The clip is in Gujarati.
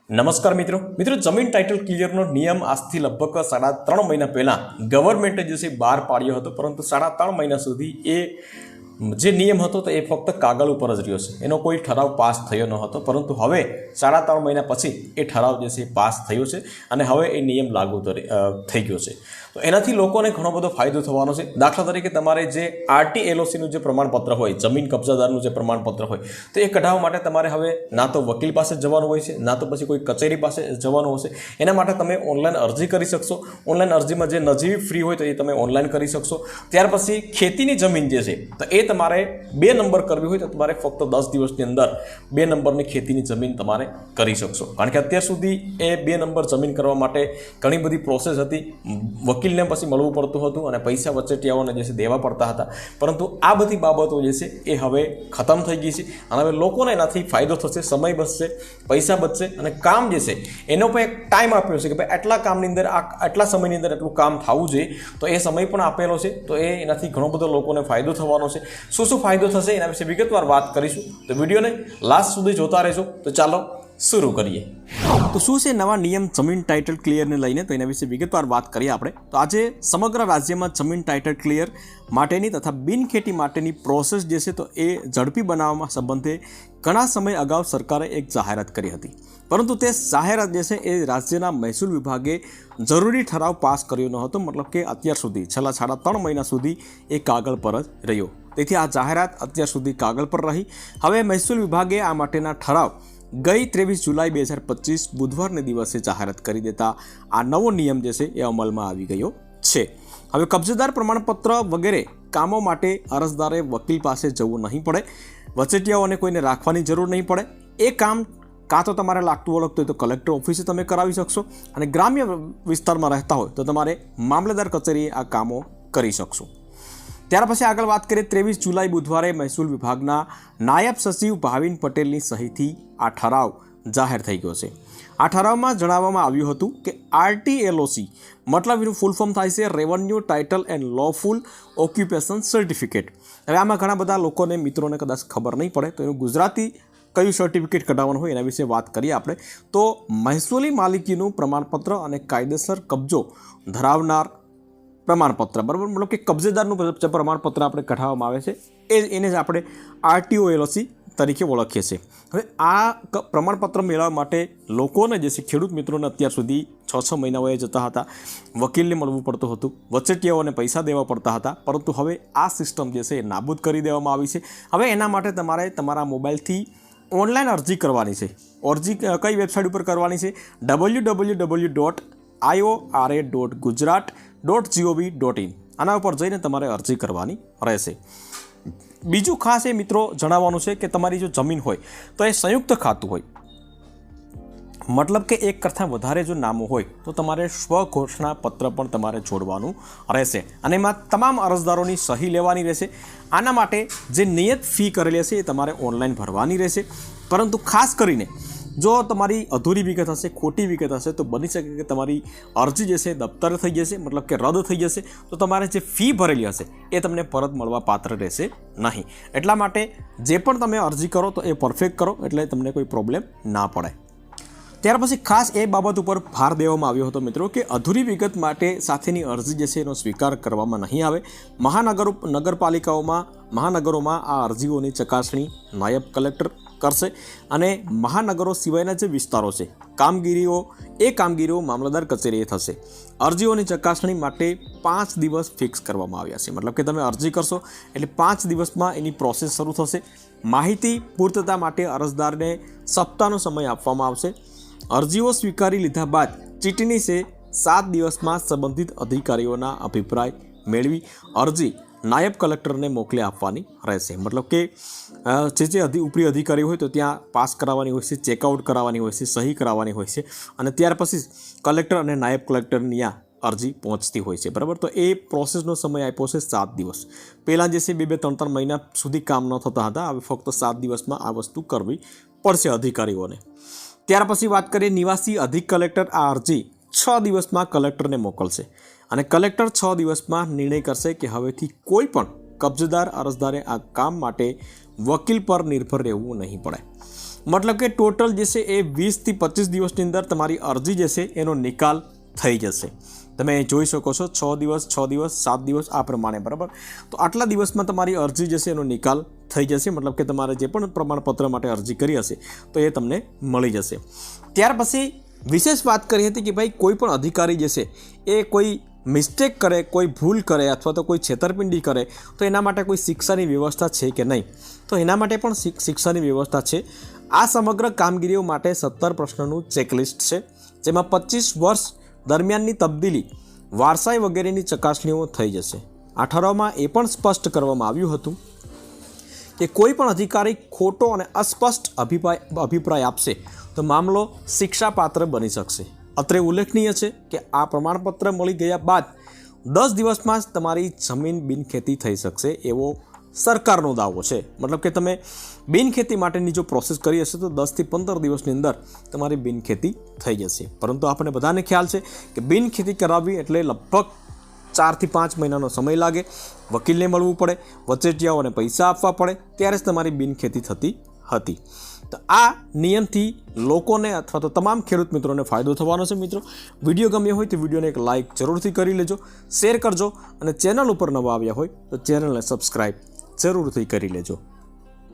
નમસ્કાર મિત્રો જમીન ટાઇટલ ક્લિયરનો નિયમ આજથી લગભગ 3.5 મહિના પહેલાં ગવર્મેન્ટે જે છે બહાર પાડ્યો હતો, પરંતુ 3.5 મહિના સુધી એ જે નિયમ હતો તો એ ફક્ત કાગળ ઉપર જ રહ્યો છે, એનો કોઈ ઠરાવ પાસ થયો ન હતો. પરંતુ હવે 3.5 મહિના પછી એ ઠરાવ જે છે પાસ થયો છે અને હવે એ નિયમ લાગુ થઈ ગયો છે. તો એનાથી લોકોને ઘણો બધો ફાયદો થવાનો છે. દાખલા તરીકે તમારે જે RTLOCનું જે પ્રમાણપત્ર હોય, જમીન કબજાદારનું જે પ્રમાણપત્ર હોય, તો એ કઢાવવા માટે તમારે હવે ના તો વકીલ પાસે જવાનું હોય છે, ના તો પછી કોઈ કચેરી પાસે જવાનું હશે. એના માટે તમે ઓનલાઈન અરજી કરી શકશો. ઓનલાઈન અરજીમાં જે નજીવી ફ્રી હોય તો એ તમે ઓનલાઈન કરી શકશો. ત્યાર પછી ખેતીની જમીન જે છે તો એ તમારે 2 નંબર કરવી હોય તો તમારે ફક્ત 10 દિવસની અંદર 2 નંબરની ખેતીની જમીન તમારે કરી શકશો. કારણ કે અત્યાર સુધી એ 2 નંબર જમીન કરવા માટે ઘણી બધી પ્રોસેસ હતી. વકીલને પછી મળવું પડતું હતું અને પૈસા વચેટિયાઓને જે છે દેવા પડતા હતા. પરંતુ આ બધી બાબતો જે છે એ હવે ખતમ થઈ ગઈ છે અને હવે લોકોને એનાથી ફાયદો થશે, સમય બચશે, પૈસા બચશે અને કામ જે છે એનો પણ એક ટાઈમ આપ્યો છે કે ભાઈ આટલા કામની અંદર આટલા સમયની અંદર એટલું કામ થવું જોઈએ, તો એ સમય પણ આપેલો છે. તો એનાથી ઘણો બધો લોકોને ફાયદો થવાનો છે. શું ફાયદો થશે એના વિશે વિગતવાર વાત કરીશું, તો વિડીયોને લાસ્ટ સુધી જોતા રહેજો. તો ચાલો શરૂ કરીએ. તો શું છે નવા નિયમ જમીન ટાઇટલ ક્લિયરને લઈને, તો એના વિશે વિગતવાર વાત કરીએ આપણે. તો આજે સમગ્ર રાજ્યમાં જમીન ટાઇટલ ક્લિયર માટેની તથા બિનખેતી માટેની પ્રોસેસ જે છે તો એ ઝડપી બનાવવા સંબંધે ઘણા સમય અગાઉ સરકારે એક જાહેરાત કરી હતી. પરંતુ તે જાહેરાત જે છે એ રાજ્યના મહેસૂલ વિભાગે જરૂરી ઠરાવ પાસ કર્યો ન હતો. મતલબ કે અત્યાર સુધી છેલ્લા 3.5 મહિના સુધી એ કાગળ પર જ રહ્યો. તેથી આ જાહેરાત અત્યાર સુધી કાગળ પર રહી. હવે મહેસૂલ વિભાગે આ માટેના ઠરાવ ગઈ 23 જુલાઈ 2025 બુધવારને દિવસે જાહેરાત કરી દેતા આ નવો નિયમ જે છે એ અમલમાં આવી ગયો છે. હવે કબજેદાર પ્રમાણપત્ર વગેરે કામો માટે અરજદારે વકીલ પાસે જવું નહીં પડે, વચેટિયાઓને કોઈને રાખવાની જરૂર નહીં પડે. એ કામ કાં તો તમારે લાગતું ઓળખતું હોય તો કલેક્ટર ઓફિસે તમે કરાવી શકશો અને ગ્રામ્ય વિસ્તારમાં રહેતા હોય તો તમારે મામલતદાર કચેરીએ આ કામો કરી શકશો. ત્યાર પછી આગળ વાત કરીએ, 23 જુલાઈ બુધવારે મહેસૂલ વિભાગના નાયબ સચિવ ભાવિન પટેલની સહીથી આ ઠરાવ જાહેર થઈ ગયો છે. આ ઠરાવમાં જણાવવામાં આવ્યું હતું કે RTLOC મતલબ એનું ફૂલ ફોર્મ થાય છે revenue title and lawful occupation certificate. હવે આમાં ઘણા બધા લોકોને મિત્રોને કદાચ ખબર નહીં પડે તો એનું ગુજરાતી કયું સર્ટિફિકેટ કઢાવવાનું હોય એના વિશે વાત કરીએ આપણે. તો મહેસૂલી માલિકીનું પ્રમાણપત્ર અને કાયદેસર કબજો ધરાવનાર પ્રમાણપત્ર, બરાબર, મતલબ કે કબજેદારનું પ્રમાણપત્ર આપણે કઢાવવામાં આવે છે એને જ આપણે RTLOC તરીકે ઓળખીએ છીએ. હવે આ પ્રમાણપત્ર મેળવવા માટે લોકોને જે છે ખેડૂત મિત્રોને અત્યાર સુધી 6 મહિના વયે જતા હતા, વકીલને મળવું પડતું હતું, વચેટિયાઓને પૈસા દેવા પડતા હતા. પરંતુ હવે આ સિસ્ટમ જે છે એ નાબૂદ કરી દેવામાં આવી છે. હવે એના માટે તમારે તમારા મોબાઈલથી ઓનલાઈન અરજી કરવાની છે. અરજી કઈ વેબસાઇટ ઉપર કરવાની છે? www.iora.gujarat.gov.in આના ઉપર જઈને તમારે અરજી કરવાની રહેશે. બીજું ખાસ એ મિત્રો જણાવવાનું છે કે તમારી જો જમીન હોય તો એ સંયુક્ત ખાતું હોય, મતલબ કે એક કરતાં વધારે જો નામો હોય તો તમારે સ્વઘોષણા પત્ર પણ તમારે જોડવાનું રહેશે અને એમાં તમામ અરજદારોની સહી લેવાની રહેશે. આના માટે જે નિયત ફી કરેલી હશે એ તમારે ઓનલાઈન ભરવાની રહેશે. પરંતુ ખાસ કરીને જો તમારી અધૂરી વિગત હશે, ખોટી વિગત હશે, તો બની શકે કે તમારી અરજી જે છે દફતરે થઈ જશે, મતલબ કે રદ થઈ જશે. તો તમારે જે ફી ભરેલી હશે એ તમને પરત મળવા પાત્ર રહેશે નહીં. એટલા માટે જે પણ તમે અરજી કરો તો એ પરફેક્ટ કરો, એટલે તમને કોઈ પ્રોબ્લેમ ના પડે. ત્યાર પછી ખાસ એ બાબત ઉપર ભાર દેવામાં આવ્યો હતો મિત્રો કે અધૂરી વિગત માટે સાથેની અરજી જે છે એનો સ્વીકાર કરવામાં નહીં આવે. મહાનગરોમાં આ અરજીઓની ચકાસણી નાયબ કલેક્ટર કરશે અને મહાનગરો સિવાયના જે વિસ્તારો છે કામગીરીઓ મામલતદાર કચેરીએ થશે. અરજીઓની ચકાસણી માટે 5 દિવસ ફિક્સ કરવામાં આવ્યા છે. મતલબ કે તમે અરજી કરશો એટલે 5 દિવસમાં એની પ્રોસેસ શરૂ થશે. માહિતી પૂર્તતા માટે અરજદારને સપ્તાહનો સમય આપવામાં આવશે. અરજીઓ સ્વીકારી લીધા બાદ ચીટણી છે 7 દિવસમાં સંબંધિત અધિકારીઓના અભિપ્રાય મેળવી અરજી નાયબ કલેક્ટરને મોકલી આપવાની રહેશે. મતલબ કે જે ઉપરી અધિકારી હોય તો ત્યાં પાસ કરાવવાની હોય છે, ચેકઆઉટ કરાવવાની હોય છે, સહી કરાવવાની હોય છે અને ત્યાર પછી કલેક્ટર અને નાયબ કલેક્ટરની આ અરજી પહોંચતી હોય છે, બરાબર. તો એ પ્રોસેસનો સમય આપ્યો છે 7 દિવસ. પહેલાં જે છે 2-3 મહિના સુધી કામ ન થતા હતા, હવે ફક્ત 7 દિવસમાં આ વસ્તુ કરવી પડશે અધિકારીઓને. ત્યાર પછી વાત કરીએ, નિવાસી અધિક કલેક્ટર આ અરજી 6 દિવસમાં કલેક્ટરને મોકલશે અને કલેક્ટર 6 દિવસમાં નિર્ણય કરશે કે હવેથી કોઈ પણ કબજેદાર અરજદારે આ કામ માટે વકીલ પર નિર્ભર રહેવું નહીં પડે. મતલબ કે ટોટલ જે છે એ 20 થી 25 દિવસની અંદર તમારી અરજી જે છે એનો નિકાલ થઈ જશે. તમે જોઈ શકો છો 6 દિવસ 7 દિવસ આ પ્રમાણે, બરાબર. તો આટલા દિવસમાં તમારી અરજી જે છે એનો નિકાલ થઈ જશે. મતલબ કે તમારે જે પણ પ્રમાણપત્ર માટે અરજી કરી હશે તો એ તમને મળી જશે. ત્યાર પછી વિશેષ વાત કરી હતી કે ભાઈ કોઈ પણ અધિકારી જે છે એ કોઈ મિસ્ટેક કરે, કોઈ ભૂલ કરે અથવા તો કોઈ છેતરપિંડી કરે તો એના માટે કોઈ શિક્ષાની વ્યવસ્થા છે કે નહીં. તો એના માટે પણ શિક્ષાની વ્યવસ્થા છે. આ સમગ્ર કામગીરીઓ માટે 17 પ્રશ્નોનું ચેકલિસ્ટ છે, જેમાં 25 વર્ષ દરમિયાનની તબદીલી, વારસાઈ વગેરેની ચકાસણીઓ થઈ જશે. આ ઠરાવમાં એ પણ સ્પષ્ટ કરવામાં આવ્યું હતું કે કોઈ પણ અધિકારી ખોટો અને અસ્પષ્ટ અભિપ્રાય આપશે તો મામલો શિક્ષાપાત્ર બની શકશે. અત્રે ઉલ્લેખનીય છે કે આ પ્રમાણપત્ર મળી ગયા બાદ 10 દિવસમાં જ તમારી જમીન બિનખેતી થઈ શકશે એવો સરકારનો દાવો છે. મતલબ કે તમે બિનખેતી માટેની જો પ્રોસેસ કરી હશે તો 10 થી 15 દિવસની અંદર તમારી બિનખેતી થઈ જશે. પરંતુ આપણે બધાને ખ્યાલ છે કે બિનખેતી કરાવવી એટલે લગભગ 4 થી 5 મહિનાનો સમય લાગે, વકીલને મળવું પડે, વચેટિયાઓને પૈસા આપવા પડે, ત્યારે જ તમારી બિનખેતી થતી હતી. તો આ નિયમથી લોકોને અથવા તો તમામ ખેડૂત મિત્રોને ફાયદો થવાનો છે. મિત્રો, વિડીયો ગમ્યો હોય તો વિડીયોને એક લાઇક જરૂરથી કરી લેજો, શેર કરજો અને ચેનલ ઉપર નવા આવ્યા હોય તો ચેનલને સબસ્ક્રાઈબ જરૂરથી કરી લેજો.